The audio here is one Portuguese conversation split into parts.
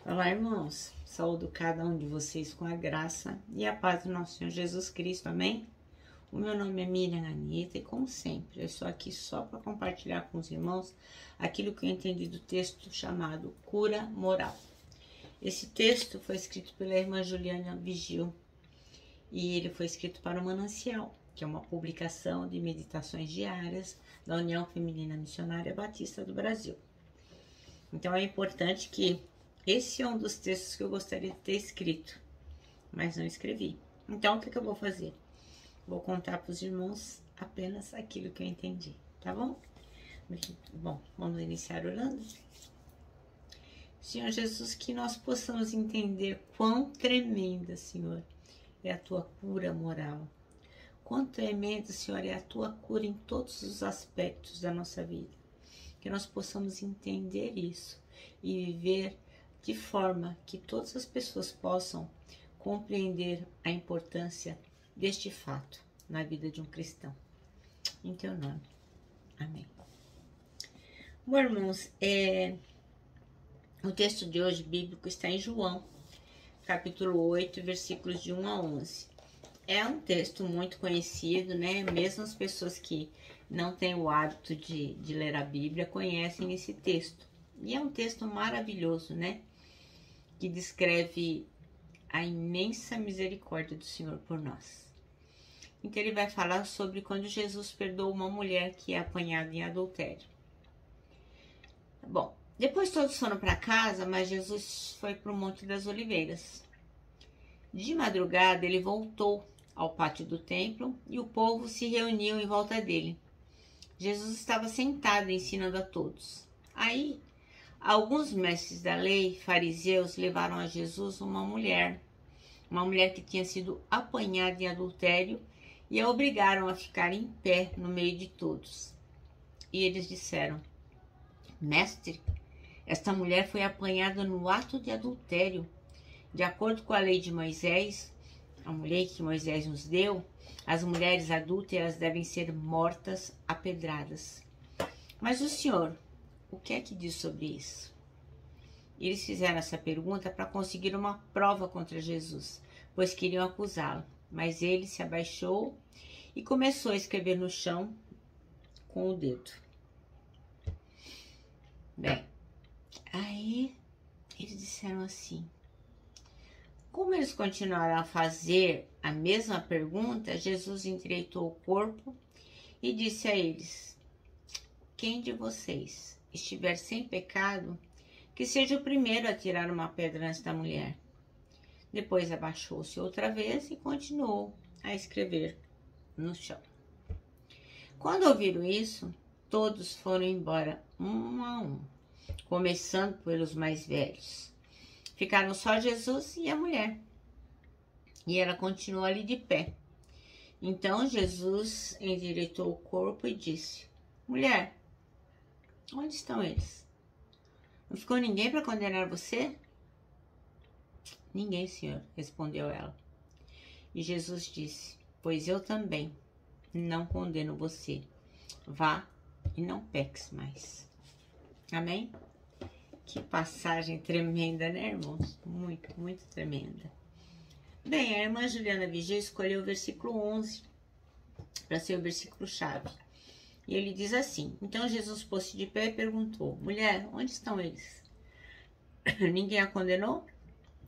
Olá, irmãos. Saúdo cada um de vocês com a graça e a paz do nosso Senhor Jesus Cristo. Amém? O meu nome é Miriam Anita e, como sempre, eu estou aqui só para compartilhar com os irmãos aquilo que eu entendi do texto chamado Cura Moral. Esse texto foi escrito pela irmã Juliana Vigil e ele foi escrito para o Manancial, que é uma publicação de meditações diárias da União Feminina Missionária Batista do Brasil. Então é importante que esse é um dos textos que eu gostaria de ter escrito, mas não escrevi. Então o que eu vou fazer? Vou contar para os irmãos apenas aquilo que eu entendi, tá bom? Bom, vamos iniciar orando. Senhor Jesus, que nós possamos entender quão tremenda, Senhor, é a tua cura moral. Quão tremenda, Senhor, é a tua cura em todos os aspectos da nossa vida. Que nós possamos entender isso e viver de forma que todas as pessoas possam compreender a importância deste fato na vida de um cristão. Em teu nome. Amém. Bom, irmãos, o texto de hoje bíblico está em João, capítulo 8, versículos de 1 a 11. É um texto muito conhecido, né? Mesmo as pessoas que não têm o hábito de ler a Bíblia conhecem esse texto. E é um texto maravilhoso, né? Que descreve a imensa misericórdia do Senhor por nós. Então ele vai falar sobre quando Jesus perdoa uma mulher que é apanhada em adultério. Bom, depois todos foram para casa, mas Jesus foi para o Monte das Oliveiras. De madrugada ele voltou ao pátio do templo e o povo se reuniu em volta dele. Jesus estava sentado ensinando a todos. Aí, alguns mestres da lei, fariseus, levaram a Jesus uma mulher que tinha sido apanhada em adultério e a obrigaram a ficar em pé no meio de todos. E eles disseram: Mestre, esta mulher foi apanhada no ato de adultério. De acordo com a lei de Moisés, a lei que Moisés nos deu, as mulheres adúlteras devem ser mortas a pedradas. Mas o Senhor, o que é que diz sobre isso? Eles fizeram essa pergunta para conseguir uma prova contra Jesus, pois queriam acusá-lo. Mas ele se abaixou e começou a escrever no chão com o dedo. Bem, aí eles disseram assim. Como eles continuaram a fazer a mesma pergunta, Jesus endireitou o corpo e disse a eles: Quem de vocês estiver sem pecado, que seja o primeiro a tirar uma pedra nesta mulher. Depois abaixou-se outra vez e continuou a escrever no chão. Quando ouviram isso, todos foram embora, um a um, começando pelos mais velhos. Ficaram só Jesus e a mulher. E ela continuou ali de pé. Então Jesus endireitou o corpo e disse: Mulher, onde estão eles? Não ficou ninguém para condenar você? Ninguém, Senhor, respondeu ela. E Jesus disse: Pois eu também não condeno você. Vá e não peques mais. Amém? Que passagem tremenda, né, irmãos? Muito, muito tremenda. Bem, a irmã Juliana Vigil escolheu o versículo 11 para ser o versículo-chave. E ele diz assim: Então Jesus pôs-se de pé e perguntou: Mulher, onde estão eles? Ninguém a condenou?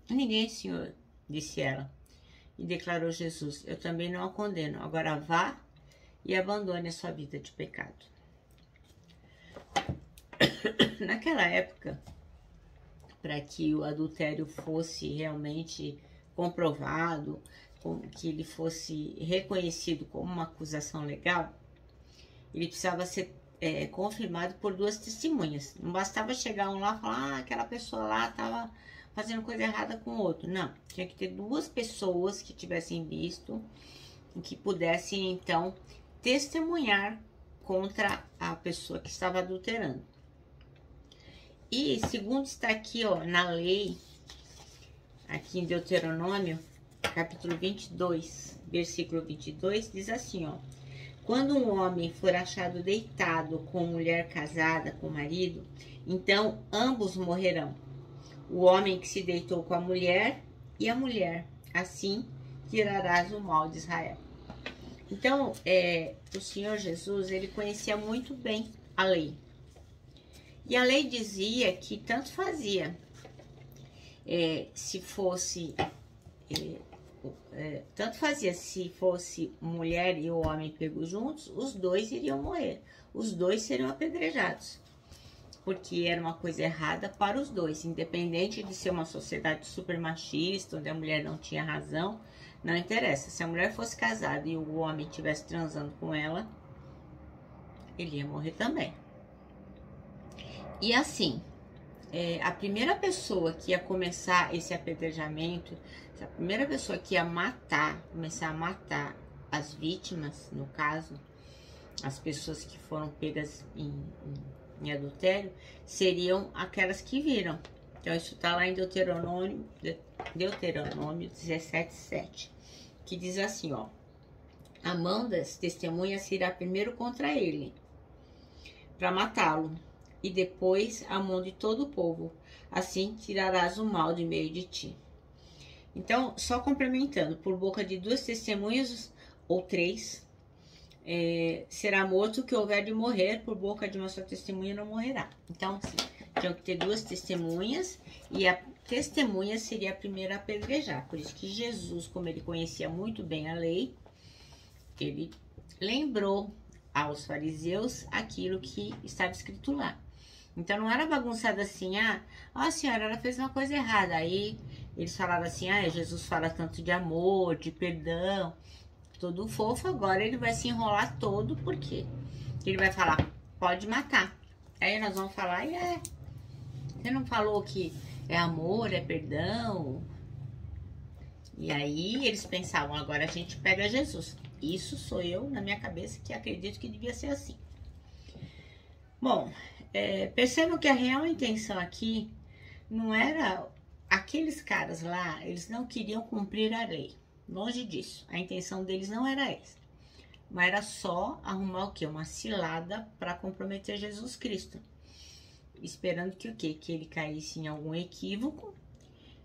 Ninguém, Senhor, disse ela. E declarou Jesus: Eu também não a condeno. Agora vá e abandone a sua vida de pecado. Naquela época, para que o adultério fosse realmente comprovado, que ele fosse reconhecido como uma acusação legal, ele precisava ser confirmado por duas testemunhas. Não bastava chegar um lá e falar: aquela pessoa lá estava fazendo coisa errada com o outro. Não, tinha que ter duas pessoas que tivessem visto e que pudessem, então, testemunhar contra a pessoa que estava adulterando. E segundo está aqui, ó, na lei, aqui em Deuteronômio, capítulo 22, versículo 22, diz assim, ó: Quando um homem for achado deitado com mulher casada com marido, então ambos morrerão. o homem que se deitou com a mulher, e a mulher, assim tirarás o mal de Israel. Então, o Senhor Jesus, ele conhecia muito bem a lei. E a lei dizia que tanto fazia se fosse mulher e o homem pegos juntos, os dois iriam morrer, os dois seriam apedrejados, porque era uma coisa errada para os dois, independente de ser uma sociedade super machista, onde a mulher não tinha razão, não interessa. Se a mulher fosse casada e o homem estivesse transando com ela, ele ia morrer também. E assim, a primeira pessoa que ia começar esse apedrejamento, a primeira pessoa que ia começar a matar as vítimas, no caso, as pessoas que foram pegas em adultério, seriam aquelas que viram. Então isso está lá em Deuteronômio 17:7, que diz assim, ó: a mão das testemunhas se irá primeiro contra ele, para matá-lo, e depois a mão de todo o povo, assim tirarás o mal de meio de ti. Então, só complementando, por boca de 2 testemunhas ou 3, será morto o que houver de morrer, por boca de uma só testemunha não morrerá. Então, assim, tinham que ter 2 testemunhas, e a testemunha seria a primeira a apedrejar. Por isso que Jesus, como ele conhecia muito bem a lei, ele lembrou aos fariseus aquilo que estava escrito lá. Então não era bagunçado assim, a senhora, ela fez uma coisa errada. Aí eles falaram assim, Jesus fala tanto de amor, de perdão, todo fofo, agora ele vai se enrolar todo, por quê? Ele vai falar, pode matar. Aí nós vamos falar, você não falou que é amor, é perdão? E aí eles pensavam, agora a gente pega Jesus. Isso sou eu, na minha cabeça, que acredito que devia ser assim. Bom, percebam que a real intenção aqui não era... Aqueles caras lá, eles não queriam cumprir a lei. Longe disso. A intenção deles não era essa. Mas era só arrumar o quê? Uma cilada para comprometer Jesus Cristo. Esperando que o quê? Que ele caísse em algum equívoco,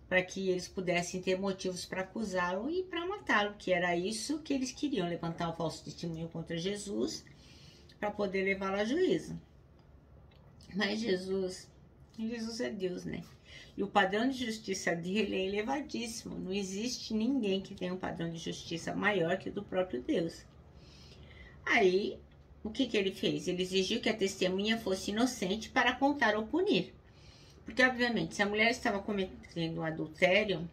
para que eles pudessem ter motivos para acusá-lo e para matá-lo, que era isso que eles queriam, levantar um falso testemunho contra Jesus, para poder levá-lo a juízo. Mas Jesus é Deus, né? E o padrão de justiça dele é elevadíssimo. Não existe ninguém que tenha um padrão de justiça maior que o do próprio Deus. Aí, o que ele fez? Ele exigiu que a testemunha fosse inocente para contar ou punir. Porque, obviamente, se a mulher estava cometendo um adultério,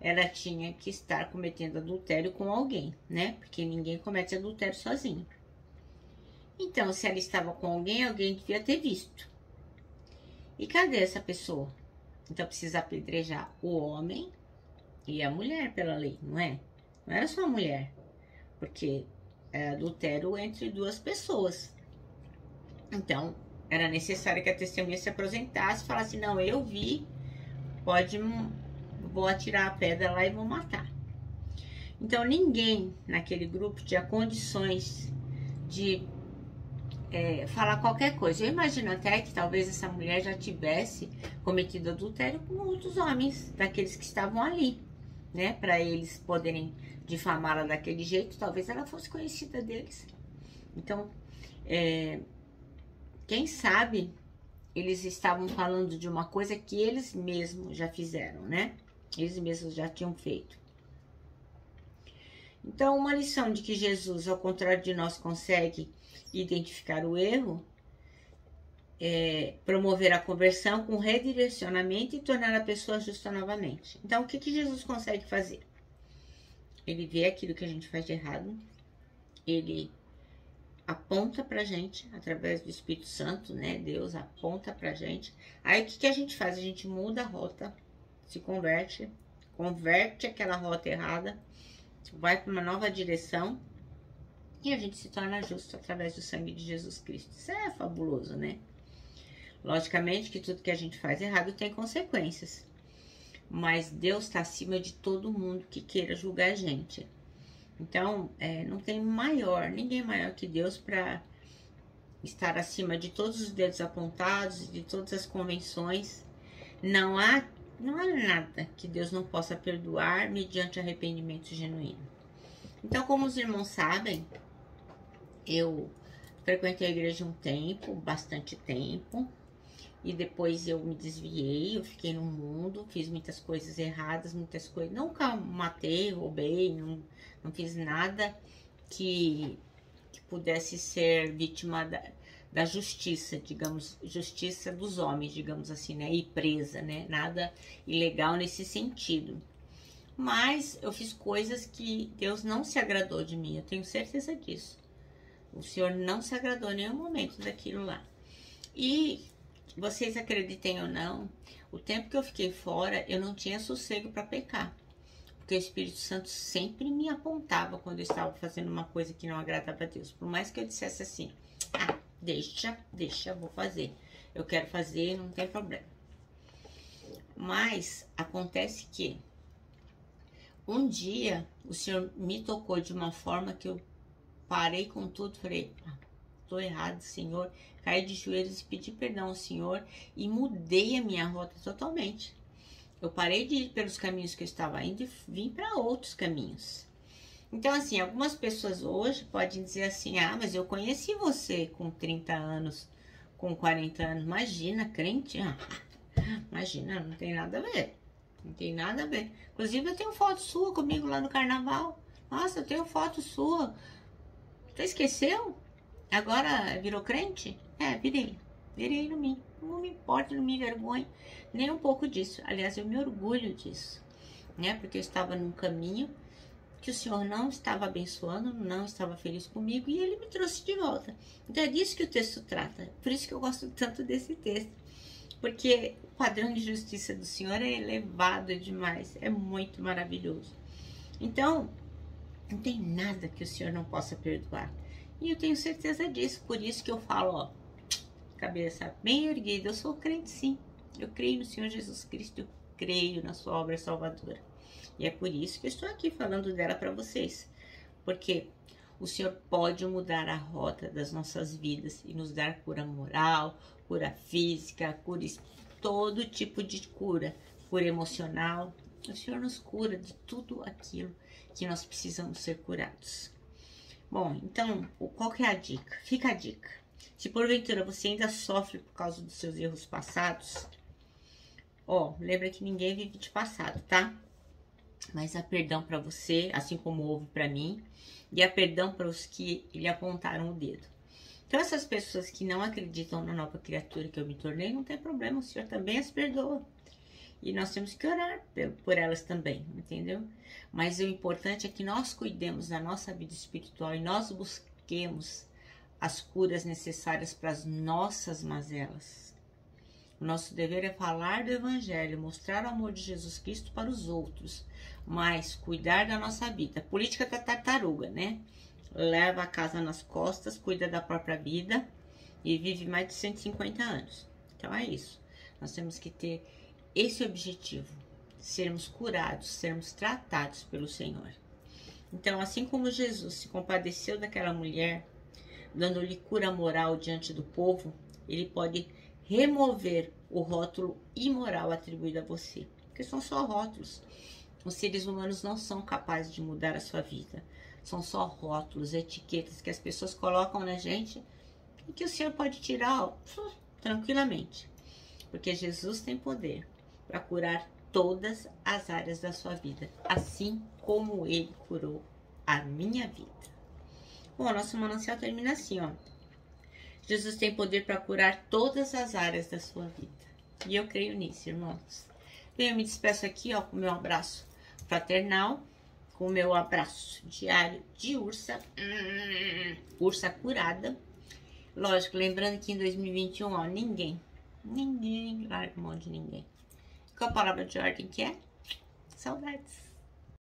ela tinha que estar cometendo adultério com alguém, né? Porque ninguém comete adultério sozinho. Então, se ela estava com alguém, alguém devia ter visto. E cadê essa pessoa? Então, precisa apedrejar o homem e a mulher pela lei, não é? Não era só a mulher, porque é adultério entre 2 pessoas. Então, era necessário que a testemunha se apresentasse e falasse, não, eu vi, vou atirar a pedra lá e vou matar. Então, ninguém naquele grupo tinha condições de falar qualquer coisa. Eu imagino até que talvez essa mulher já tivesse cometido adultério com outros homens, daqueles que estavam ali, né? Para eles poderem difamá-la daquele jeito, talvez ela fosse conhecida deles. Então, quem sabe eles estavam falando de uma coisa que eles mesmos já fizeram, né? Eles mesmos já tinham feito. Então, uma lição de que Jesus, ao contrário de nós, consegue identificar o erro, promover a conversão com redirecionamento e tornar a pessoa justa novamente. Então, o que Jesus consegue fazer? Ele vê aquilo que a gente faz de errado, ele aponta pra gente, através do Espírito Santo, né? Deus aponta pra gente. Aí, o que a gente faz? A gente muda a rota, se converte aquela rota errada, vai para uma nova direção, e a gente se torna justo através do sangue de Jesus Cristo. Isso é fabuloso, né? Logicamente que tudo que a gente faz errado tem consequências. Mas Deus está acima de todo mundo que queira julgar a gente. Então, não tem ninguém maior que Deus para estar acima de todos os dedos apontados, de todas as convenções, Não há nada que Deus não possa perdoar mediante arrependimento genuíno. Então, como os irmãos sabem, eu frequentei a igreja um tempo, bastante tempo, e depois eu me desviei, eu fiquei no mundo, fiz muitas coisas erradas, muitas coisas, nunca matei, roubei, não fiz nada que pudesse ser vítima da justiça, digamos, justiça dos homens, digamos assim, né, e presa, né, nada ilegal nesse sentido. Mas eu fiz coisas que Deus não se agradou de mim, eu tenho certeza disso. O Senhor não se agradou em nenhum momento daquilo lá. E vocês acreditem ou não, o tempo que eu fiquei fora, eu não tinha sossego para pecar. Porque o Espírito Santo sempre me apontava quando eu estava fazendo uma coisa que não agradava a Deus. Por mais que eu dissesse assim, deixa, vou fazer. Eu quero fazer, não tem problema. Mas acontece que um dia o Senhor me tocou de uma forma que eu parei com tudo, falei, tô errado, Senhor. Caí de joelhos e pedi perdão ao Senhor e mudei a minha rota totalmente. Eu parei de ir pelos caminhos que eu estava indo e vim para outros caminhos. Então, assim, algumas pessoas hoje podem dizer assim, mas eu conheci você com 30 anos, com 40 anos. Imagina, crente? Imagina, não tem nada a ver. Não tem nada a ver. Inclusive, eu tenho foto sua comigo lá no carnaval. Nossa, eu tenho foto sua. Você esqueceu? Agora virou crente? Virei. Virei no mim. Não me importa, não me envergonho nem um pouco disso. Aliás, eu me orgulho disso, né? Porque eu estava num caminho que o Senhor não estava abençoando, não estava feliz comigo e Ele me trouxe de volta. Então é disso que o texto trata. Por isso que eu gosto tanto desse texto. Porque o padrão de justiça do Senhor é elevado demais. É muito maravilhoso. Então, não tem nada que o Senhor não possa perdoar. E eu tenho certeza disso. Por isso que eu falo, cabeça bem erguida. Eu sou crente, sim. Eu creio no Senhor Jesus Cristo. Eu creio na sua obra salvadora. E é por isso que eu estou aqui falando dela para vocês. Porque o Senhor pode mudar a rota das nossas vidas e nos dar cura moral, cura física, cura, todo tipo de cura, cura emocional. O Senhor nos cura de tudo aquilo que nós precisamos ser curados. Bom, então, qual que é a dica? Fica a dica. Se porventura você ainda sofre por causa dos seus erros passados, lembra que ninguém vive de passado, tá? Mas há perdão para você, assim como houve para mim, e há perdão para os que lhe apontaram o dedo. Então, essas pessoas que não acreditam na nova criatura que eu me tornei, não tem problema, o Senhor também as perdoa. E nós temos que orar por elas também, entendeu? Mas o importante é que nós cuidemos da nossa vida espiritual e nós busquemos as curas necessárias para as nossas mazelas. O nosso dever é falar do Evangelho, mostrar o amor de Jesus Cristo para os outros, mas cuidar da nossa vida. A política da tartaruga, né? Leva a casa nas costas, cuida da própria vida e vive mais de 150 anos. Então é isso. Nós temos que ter esse objetivo, sermos curados, sermos tratados pelo Senhor. Então, assim como Jesus se compadeceu daquela mulher, dando-lhe cura moral diante do povo, Ele pode remover o rótulo imoral atribuído a você. Porque são só rótulos. Os seres humanos não são capazes de mudar a sua vida. São só rótulos, etiquetas que as pessoas colocam na gente e que o Senhor pode tirar tranquilamente. Porque Jesus tem poder para curar todas as áreas da sua vida, assim como Ele curou a minha vida. Bom, nosso manancial termina assim, Jesus tem poder para curar todas as áreas da sua vida. E eu creio nisso, irmãos. Eu me despeço aqui, com o meu abraço fraternal, com o meu abraço diário de ursa, ursa curada. Lógico, lembrando que em 2021, ninguém larga mão de ninguém. Qual a palavra de ordem que é? Saudades.